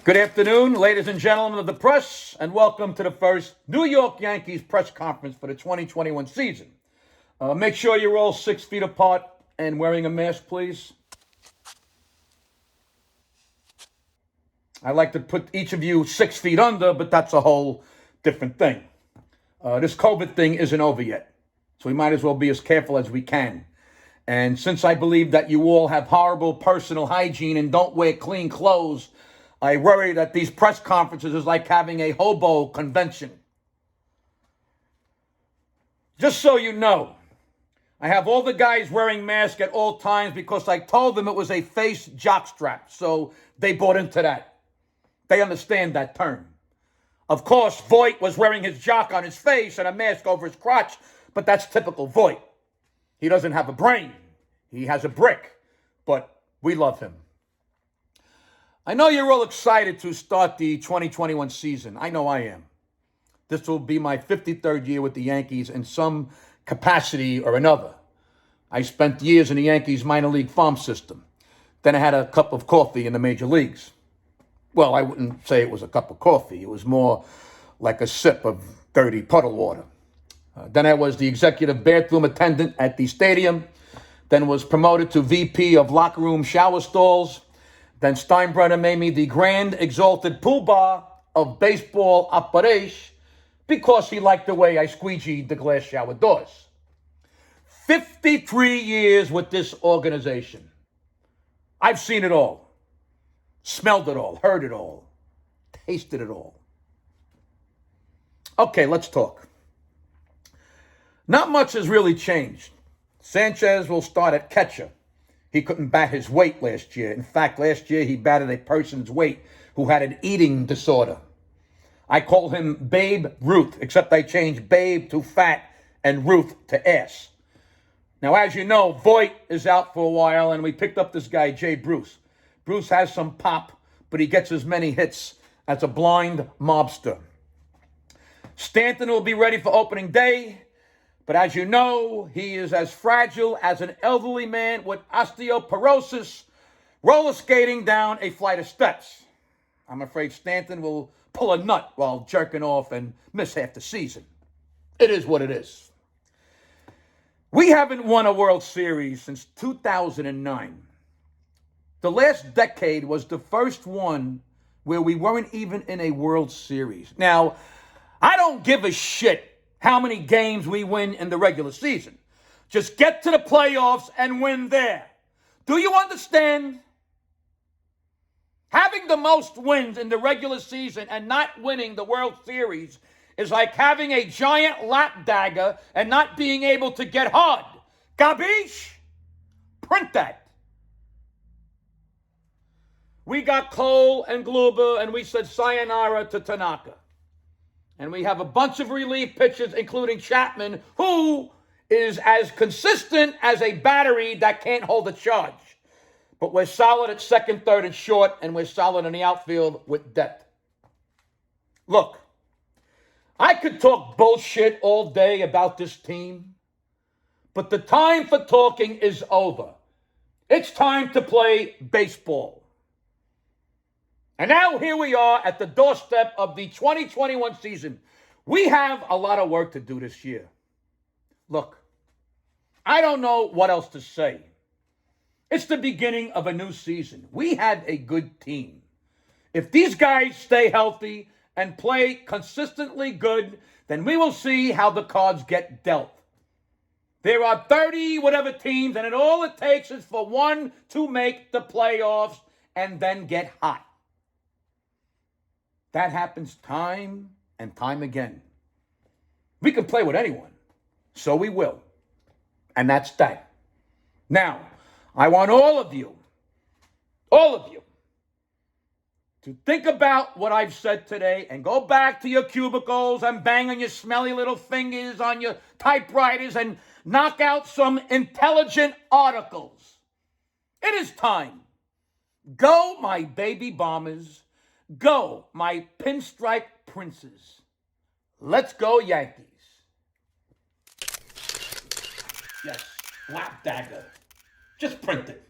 Good afternoon, ladies and gentlemen of the press, and welcome to the first New York Yankees press conference for the 2021 season. Make sure you're all 6 feet apart and wearing a mask, please. I like to put each of you 6 feet under, but that's a whole different thing. This COVID thing isn't over yet, so we might as well be as careful as we can. And since I believe that you all have horrible personal hygiene and don't wear clean clothes, I worry that these press conferences is like having a hobo convention. Just so you know, I have all the guys wearing masks at all times because I told them it was a face jockstrap, so they bought into that. They understand that term. Of course, Voit was wearing his jock on his face and a mask over his crotch, but that's typical Voit. He doesn't have a brain. He has a brick, but we love him. I know you're all excited to start the 2021 season. I know I am. This will be my 53rd year with the Yankees in some capacity or another. I spent years in the Yankees minor league farm system. Then I had a cup of coffee in the major leagues. Well, I wouldn't say it was a cup of coffee. It was more like a sip of dirty puddle water. Then I was the executive bathroom attendant at the stadium. Then was promoted to VP of locker room shower stalls. Then Steinbrenner made me the grand exalted poobah of baseball operations because he liked the way I squeegeed the glass shower doors. 53 years with this organization. I've seen it all, smelled it all, heard it all, tasted it all. Okay, let's talk. Not much has really changed. Sanchez will start at catcher. He couldn't bat his weight last year. In fact, last year he batted a person's weight who had an eating disorder. I call him Babe Ruth, except I changed Babe to fat and Ruth to ass. Now, as you know, Voit is out for a while, and we picked up this guy, Jay Bruce. Bruce has some pop, but he gets as many hits as a blind mobster. Stanton will be ready for opening day. But as you know, he is as fragile as an elderly man with osteoporosis roller skating down a flight of steps. I'm afraid Stanton will pull a nut while jerking off and miss half the season. It is what it is. We haven't won a World Series since 2009. The last decade was the first one where we weren't even in a World Series. Now, I don't give a shit how many games we win in the regular season. Just get to the playoffs and win there. Do you understand? Having the most wins in the regular season and not winning the World Series is like having a giant lap dagger and not being able to get hard. Gabish? Print that. We got Cole and Kluber, and we said sayonara to Tanaka. And we have a bunch of relief pitchers, including Chapman, who is as consistent as a battery that can't hold a charge. But we're solid at second, third, and short, and we're solid in the outfield with depth. Look, I could talk bullshit all day about this team, but the time for talking is over. It's time to play baseball. And now here we are at the doorstep of the 2021 season. We have a lot of work to do this year. Look, I don't know what else to say. It's the beginning of a new season. We had a good team. If these guys stay healthy and play consistently good, then we will see how the cards get dealt. There are 30 whatever teams, and all it takes is for one to make the playoffs and then get hot. That happens time and time again. We can play with anyone, so we will. And that's that. Now, I want all of you, to think about what I've said today and go back to your cubicles and bang on your smelly little fingers on your typewriters and knock out some intelligent articles. It is time. Go, my baby bombers. Go, my pinstripe princes. Let's go, Yankees. Yes, lap dagger. Just print it.